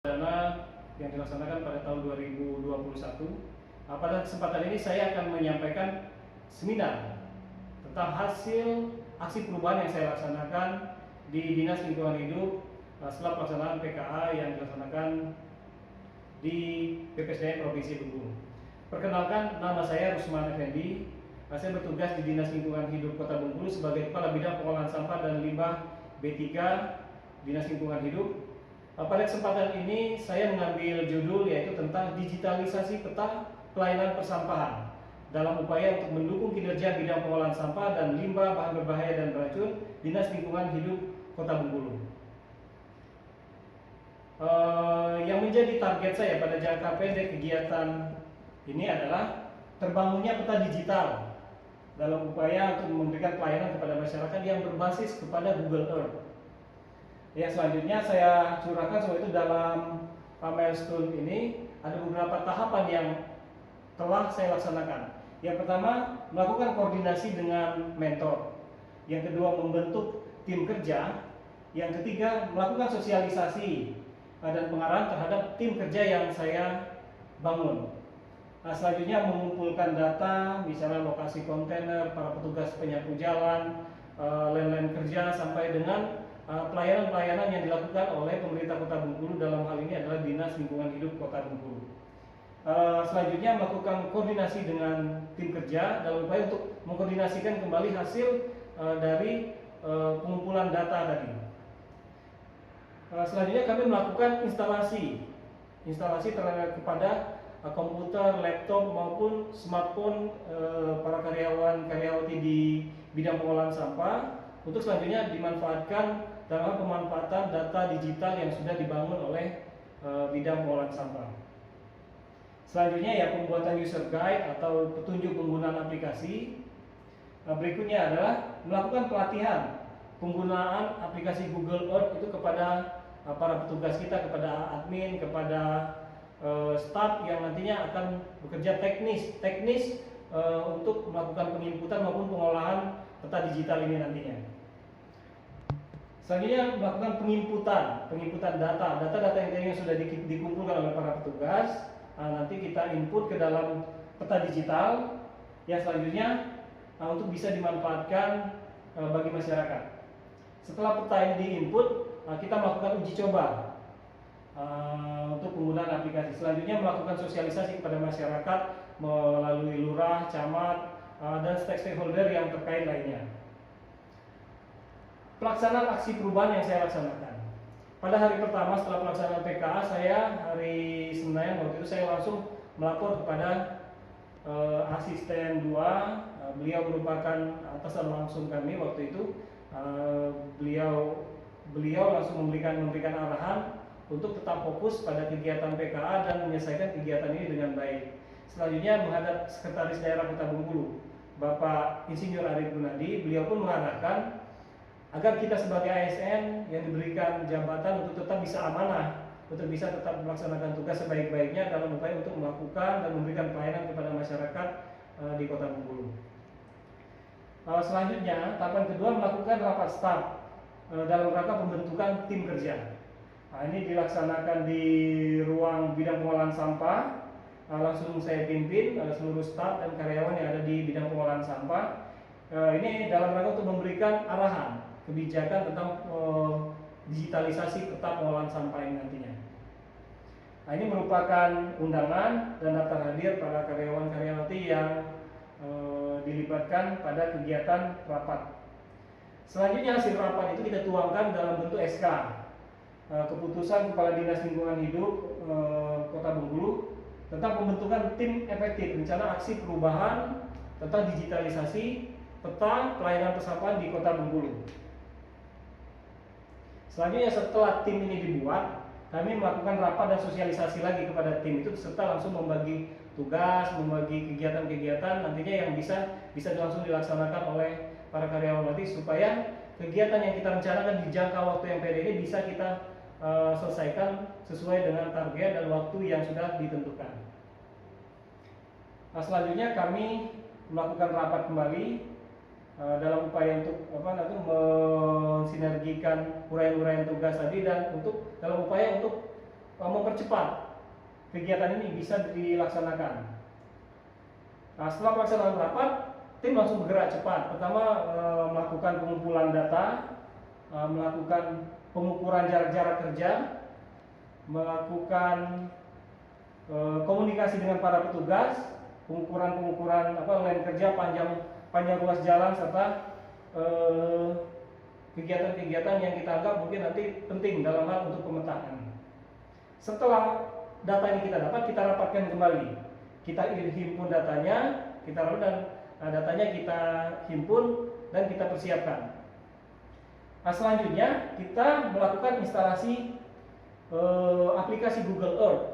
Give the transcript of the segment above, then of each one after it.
Dana yang dilaksanakan pada tahun 2021. Pada kesempatan ini saya akan menyampaikan seminar tentang hasil aksi perubahan yang saya laksanakan di Dinas Lingkungan Hidup setelah pelaksanaan PKA yang dilaksanakan di BPSDM Provinsi Bengkulu. Perkenalkan, nama saya Rusman Effendi. Saya bertugas di Dinas Lingkungan Hidup Kota Bengkulu sebagai Kepala Bidang Pengolahan Sampah dan Limbah B3 Dinas Lingkungan Hidup. Pada kesempatan ini saya mengambil judul yaitu tentang digitalisasi peta pelayanan persampahan dalam upaya untuk mendukung kinerja bidang pengolahan sampah dan limbah bahan berbahaya dan beracun Dinas Lingkungan Hidup Kota Bengkulu. Yang menjadi target saya pada jangka pendek kegiatan ini adalah terbangunnya peta digital dalam upaya untuk memberikan pelayanan kepada masyarakat yang berbasis kepada Google Earth. Ya, selanjutnya saya curahkan soal itu dalam milestone ini ada beberapa tahapan yang telah saya laksanakan. Yang pertama, melakukan koordinasi dengan mentor. Yang kedua, membentuk tim kerja. Yang ketiga, melakukan sosialisasi dan pengarahan terhadap tim kerja yang saya bangun. Selanjutnya mengumpulkan data, misalnya lokasi kontainer, para petugas penyapu jalan, lain-lain kerja, sampai dengan pelayanan-pelayanan yang dilakukan oleh pemerintah Kota Bengkulu, dalam hal ini adalah Dinas Lingkungan Hidup Kota Bengkulu. Selanjutnya melakukan koordinasi dengan tim kerja dalam upaya untuk mengkoordinasikan kembali hasil dari pengumpulan data tadi. Selanjutnya kami melakukan instalasi terhadap kepada komputer, laptop maupun smartphone para karyawan-karyawati di bidang pengolahan sampah untuk selanjutnya dimanfaatkan dalam pemanfaatan data digital yang sudah dibangun oleh bidang pengolahan sampah. Selanjutnya ya pembuatan user guide atau petunjuk penggunaan aplikasi. Berikutnya adalah melakukan pelatihan penggunaan aplikasi Google Earth itu kepada para petugas kita, kepada admin, kepada staf yang nantinya akan bekerja teknis untuk melakukan penginputan maupun pengolahan peta digital ini nantinya. Selanjutnya melakukan penginputan data yang tadinya sudah dikumpulkan oleh para petugas, nanti kita input ke dalam peta digital yang selanjutnya untuk bisa dimanfaatkan bagi masyarakat. Setelah peta ini diinput, kita melakukan uji coba untuk penggunaan aplikasi. Selanjutnya melakukan sosialisasi kepada masyarakat melalui lurah, camat, dan stakeholder yang terkait lainnya. Pelaksanaan aksi perubahan yang saya laksanakan. Pada hari pertama setelah pelaksanaan PKA, saya hari Senin waktu itu saya langsung melapor kepada asisten 2. Beliau merupakan atasan langsung kami waktu itu. Beliau langsung memberikan arahan untuk tetap fokus pada kegiatan PKA dan menyelesaikan kegiatan ini dengan baik. Selanjutnya menghadap Sekretaris Daerah Kota Bengkulu, Bapak Insinyur Arif Gunadi, beliau pun mengarahkan agar kita sebagai ASN yang diberikan jabatan untuk tetap bisa amanah, untuk bisa tetap melaksanakan tugas sebaik-baiknya dalam upaya untuk melakukan dan memberikan pelayanan kepada masyarakat di Kota Bengkulu. Selanjutnya, tahapan kedua melakukan rapat staf dalam rangka pembentukan tim kerja. Ini dilaksanakan di ruang bidang pengolahan sampah. Langsung saya pimpin seluruh staf dan karyawan yang ada di bidang pengolahan sampah. Ini dalam rangka untuk memberikan arahan kebijakan tentang digitalisasi peta pengolahan sampah ini nantinya. Ini merupakan undangan dan daftar hadir para karyawan-karyawati yang dilibatkan pada kegiatan rapat. Selanjutnya hasil rapat itu kita tuangkan dalam bentuk SK, keputusan Kepala Dinas Lingkungan Hidup Kota Bengkulu tentang pembentukan tim efektif rencana aksi perubahan tentang digitalisasi peta pelayanan persampahan di Kota Bengkulu. Selanjutnya setelah tim ini dibuat, kami melakukan rapat dan sosialisasi lagi kepada tim itu serta langsung membagi tugas, membagi kegiatan-kegiatan nantinya yang bisa langsung dilaksanakan oleh para karyawan nanti supaya kegiatan yang kita rencanakan di jangka waktu yang pendek ini bisa kita selesaikan sesuai dengan target dan waktu yang sudah ditentukan. Selanjutnya kami melakukan rapat kembali dalam upaya untuk mensinergikan uraian-uraian tugas tadi dan dalam upaya untuk mempercepat kegiatan ini bisa dilaksanakan. Nah, setelah pelaksanaan rapat, tim langsung bergerak cepat. Pertama, melakukan pengumpulan data, melakukan pengukuran jarak-jarak kerja, melakukan komunikasi dengan para petugas, pengukuran lem kerja, panjang ruas jalan, serta kegiatan-kegiatan yang kita anggap mungkin nanti penting dalam hal untuk pemetaan. Setelah data ini kita dapat, kita rapatkan kembali. Kita himpun datanya, kita rapatkan dan datanya kita himpun dan kita persiapkan. Nah, selanjutnya kita melakukan instalasi aplikasi Google Earth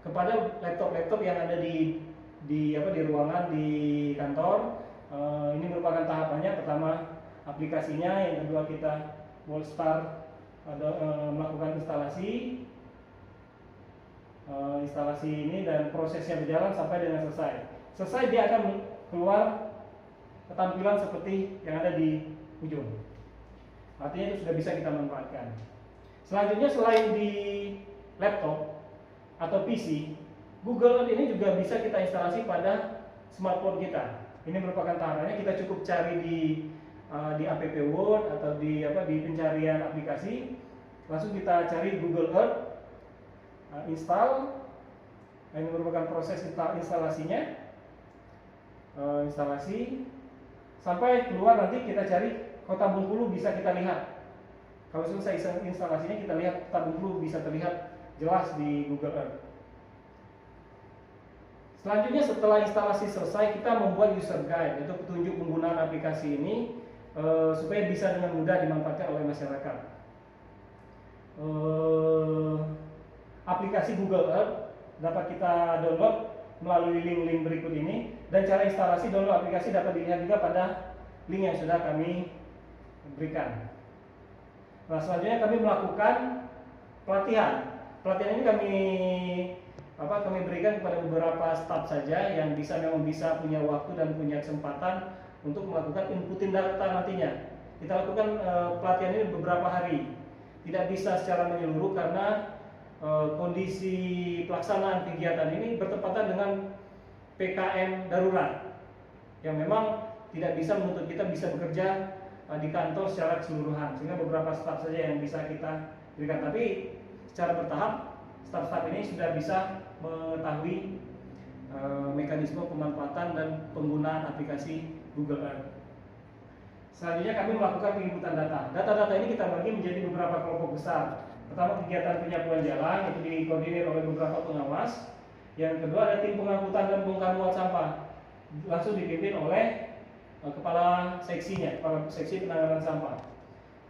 kepada laptop-laptop yang ada di ruangan di kantor. Ini merupakan tahapannya. Pertama aplikasinya, yang kedua kita mau start melakukan instalasi ini, dan prosesnya berjalan sampai dengan selesai. Selesai dia akan keluar tampilan seperti yang ada di ujung. Artinya itu sudah bisa kita manfaatkan. Selanjutnya, selain di laptop atau PC, Google Earth ini juga bisa kita instalasi pada smartphone kita. Ini merupakan tahapannya. Kita cukup cari di app Word atau di pencarian aplikasi, langsung kita cari Google Earth, install. Ini merupakan proses instalasinya. Instalasi sampai keluar, nanti kita cari Kota Bengkulu bisa kita lihat. Kalau selesai instalasinya, kita lihat Kota Bengkulu bisa terlihat jelas di Google Earth. Selanjutnya, setelah instalasi selesai, kita membuat user guide, yaitu petunjuk penggunaan aplikasi ini supaya bisa dengan mudah dimanfaatkan oleh masyarakat. Aplikasi Google Earth dapat kita download melalui link-link berikut ini, dan cara instalasi download aplikasi dapat dilihat juga pada link yang sudah kami berikan. Nah, selanjutnya kami melakukan pelatihan. Pelatihan ini kami berikan kepada beberapa staf saja yang memang bisa punya waktu dan punya kesempatan untuk melakukan inputin data nantinya. Kita lakukan pelatihan ini beberapa hari. Tidak bisa secara menyeluruh karena kondisi pelaksanaan kegiatan ini bertepatan dengan PKM darurat yang memang tidak bisa menuntut kita bisa bekerja di kantor secara keseluruhan, sehingga beberapa staf saja yang bisa kita berikan. Tapi secara bertahap, staf-staf ini sudah bisa mengetahui mekanisme pemanfaatan dan penggunaan aplikasi Google Earth. Selanjutnya, kami melakukan penginputan data. Data-data ini kita bagi menjadi beberapa kelompok besar. Pertama, kegiatan penyapuan jalan, itu dikoordinir oleh beberapa pengawas. Yang kedua, ada tim pengangkutan dan bongkar muat sampah, langsung dipimpin oleh kepala seksinya, kepala seksi penanganan sampah.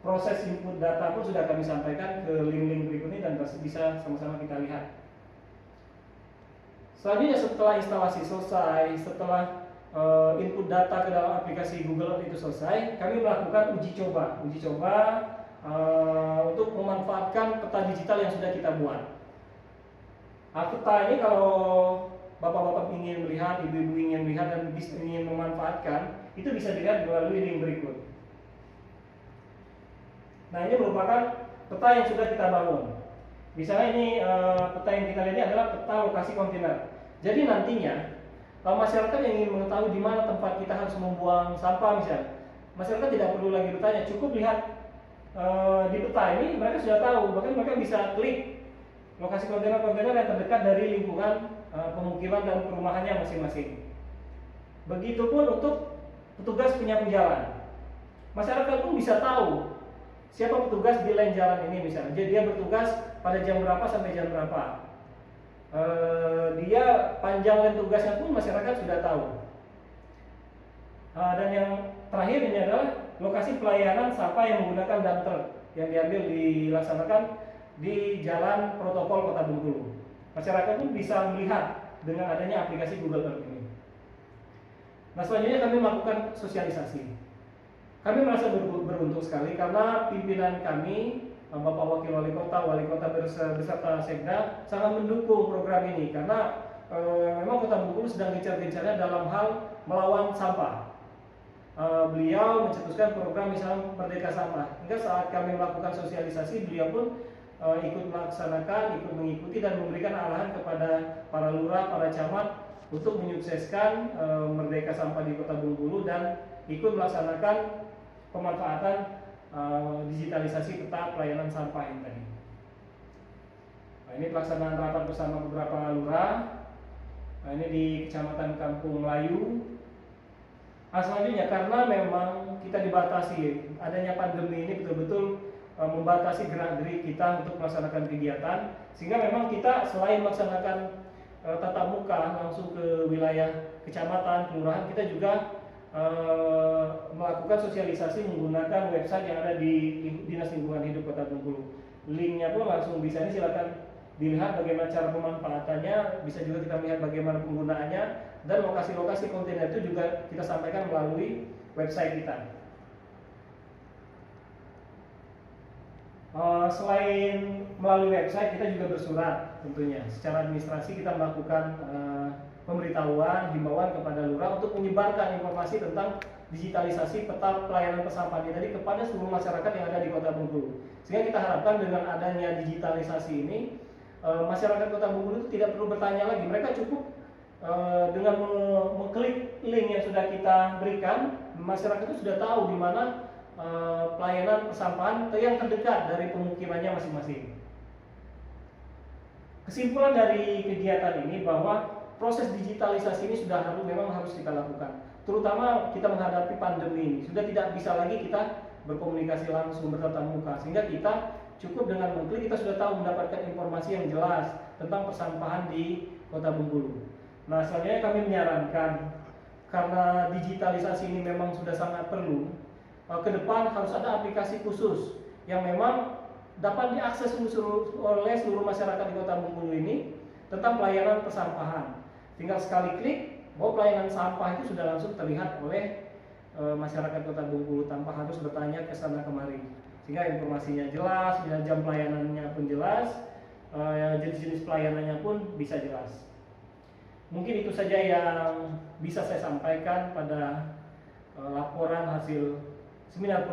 Proses input data pun sudah kami sampaikan ke link-link berikut ini dan bisa sama-sama kita lihat. Selanjutnya, setelah instalasi selesai, setelah input data ke dalam aplikasi Google Earth itu selesai, kami melakukan uji coba untuk memanfaatkan peta digital yang sudah kita buat. Peta ini kalau bapak-bapak ingin melihat, ibu-ibu ingin melihat dan ingin memanfaatkan, itu bisa dilihat melalui link berikut. Nah, ini merupakan peta yang sudah kita bangun. Misalnya ini peta yang kita lihat ini adalah peta lokasi kontainer. Jadi nantinya masyarakat yang ingin mengetahui di mana tempat kita harus membuang sampah misalnya, masyarakat tidak perlu lagi bertanya, cukup lihat di peta ini, mereka sudah tahu. Bahkan mereka bisa klik lokasi kontainer-kontainer yang terdekat dari lingkungan pemukiman dan perumahannya masing-masing. Begitupun untuk petugas penyapu jalan, masyarakat pun bisa tahu siapa petugas di lain jalan ini misalnya. Jadi dia bertugas pada jam berapa sampai jam berapa. Dia panjang dan tugasnya pun masyarakat sudah tahu. Dan yang terakhir ini adalah lokasi pelayanan sampah yang menggunakan dump truck yang dilaksanakan di Jalan Protokol Kota Bengkulu. Masyarakat pun bisa melihat dengan adanya aplikasi Google Earth ini. Nah, selanjutnya kami melakukan sosialisasi. Kami merasa beruntung sekali karena pimpinan kami, Bapak Wakil Wali Kota beserta Sekda sangat mendukung program ini karena memang Kota Bengkulu sedang gencar-gencarnya dalam hal melawan sampah. Beliau mencetuskan program misalnya Merdeka Sampah. Hingga saat kami melakukan sosialisasi, beliau pun ikut melaksanakan, ikut mengikuti dan memberikan arahan kepada para lurah, para camat untuk menyukseskan Merdeka Sampah di Kota Bengkulu dan ikut melaksanakan pemanfaatan digitalisasi peta pelayanan sampah ini tadi. Nah, ini pelaksanaan rapat bersama beberapa lurah. Nah, ini di Kecamatan Kampung Melayu. Selanjutnya, karena memang kita dibatasi, adanya pandemi ini betul-betul membatasi gerak-gerik kita untuk melaksanakan kegiatan, sehingga memang kita selain melaksanakan tatap muka langsung ke wilayah kecamatan, kelurahan, kita juga melakukan sosialisasi menggunakan website yang ada di Dinas Lingkungan Hidup Kota Bengkulu. Linknya pun langsung bisa, ini silakan dilihat bagaimana cara pemanfaatannya, bisa juga kita melihat bagaimana penggunaannya, dan lokasi-lokasi kontainer itu juga kita sampaikan melalui website kita. Selain melalui website, kita juga bersurat tentunya. Secara administrasi kita melakukan pemberitahuan, himbauan kepada lurah untuk menyebarkan informasi tentang digitalisasi peta pelayanan persampahan tadi kepada seluruh masyarakat yang ada di Kota Bengkulu. Sehingga kita harapkan dengan adanya digitalisasi ini, masyarakat Kota Bengkulu itu tidak perlu bertanya lagi. Mereka cukup dengan mengklik link yang sudah kita berikan, masyarakat itu sudah tahu di mana pelayanan persampahan yang terdekat dari pemukimannya masing-masing. Kesimpulan dari kegiatan ini bahwa proses digitalisasi ini memang harus kita lakukan. Terutama kita menghadapi pandemi ini, sudah tidak bisa lagi kita berkomunikasi langsung, bertatap muka, sehingga kita cukup dengan mengklik kita sudah tahu mendapatkan informasi yang jelas tentang persampahan di Kota Bengkulu. Nah, selanjutnya kami menyarankan, karena digitalisasi ini memang sudah sangat perlu, ke depan harus ada aplikasi khusus yang memang dapat diakses oleh seluruh masyarakat di Kota Bengkulu ini tentang pelayanan persampahan. Tinggal sekali klik bahwa pelayanan sampah itu sudah langsung terlihat oleh masyarakat Kota Bengkulu tanpa harus bertanya ke sana kemari. Sehingga informasinya jelas, jam pelayanannya pun jelas, jenis-jenis pelayanannya pun bisa jelas. Mungkin itu saja yang bisa saya sampaikan pada laporan hasil seminar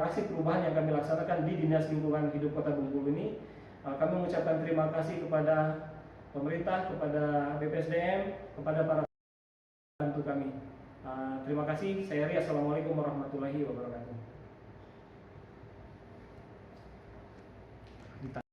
aksi perubahan yang kami laksanakan di Dinas Lingkungan Hidup Kota Bengkulu ini. Kami mengucapkan terima kasih kepada pemerintah, kepada BPSDM, kepada para bantu kami. Terima kasih. Saya Ri. Assalamualaikum warahmatullahi wabarakatuh.